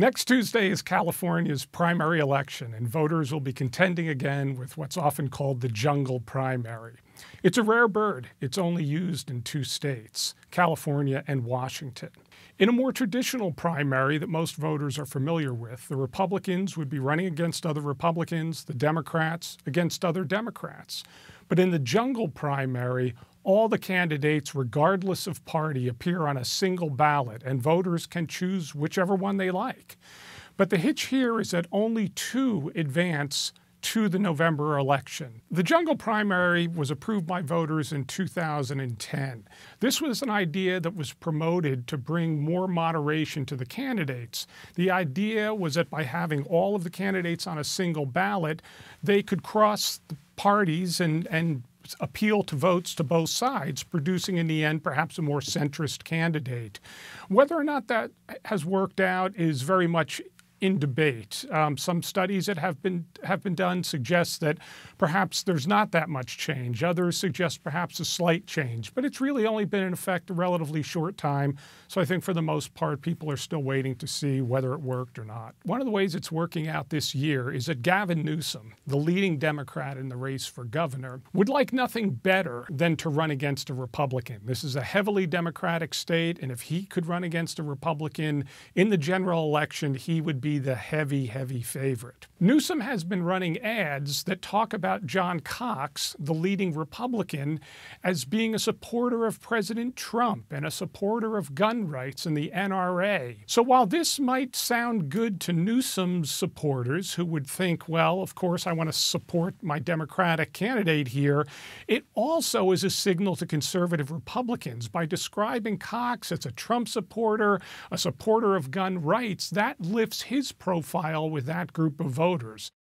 Next Tuesday is California's primary election, and voters will be contending again with what's often called the jungle primary. It's a rare bird. It's only used in 2 states, California and Washington. In a more traditional primary that most voters are familiar with, the Republicans would be running against other Republicans, the Democrats against other Democrats. But in the jungle primary, all the candidates, regardless of party, appear on a single ballot, and voters can choose whichever one they like. But the hitch here is that only 2 advance to the November election. The jungle primary was approved by voters in 2010. This was an idea that was promoted to bring more moderation to the candidates. The idea was that by having all of the candidates on a single ballot, they could cross the parties and appeal to votes to both sides, producing in the end perhaps a more centrist candidate. Whether or not that has worked out is very much in debate. Some studies that have been done suggest that perhaps there's not that much change. Others suggest perhaps a slight change, but it's really only been in effect a relatively short time. So I think for the most part, people are still waiting to see whether it worked or not. One of the ways it's working out this year is that Gavin Newsom, the leading Democrat in the race for governor, would like nothing better than to run against a Republican. This is a heavily Democratic state, and if he could run against a Republican in the general election, he would be the heavy favorite. Newsom has been running ads that talk about John Cox, the leading Republican, as being a supporter of President Trump and a supporter of gun rights and the NRA. So while this might sound good to Newsom's supporters, who would think, well, of course I want to support my Democratic candidate here, it also is a signal to conservative Republicans. By describing Cox as a Trump supporter, a supporter of gun rights, that lifts his profile with that group of voters.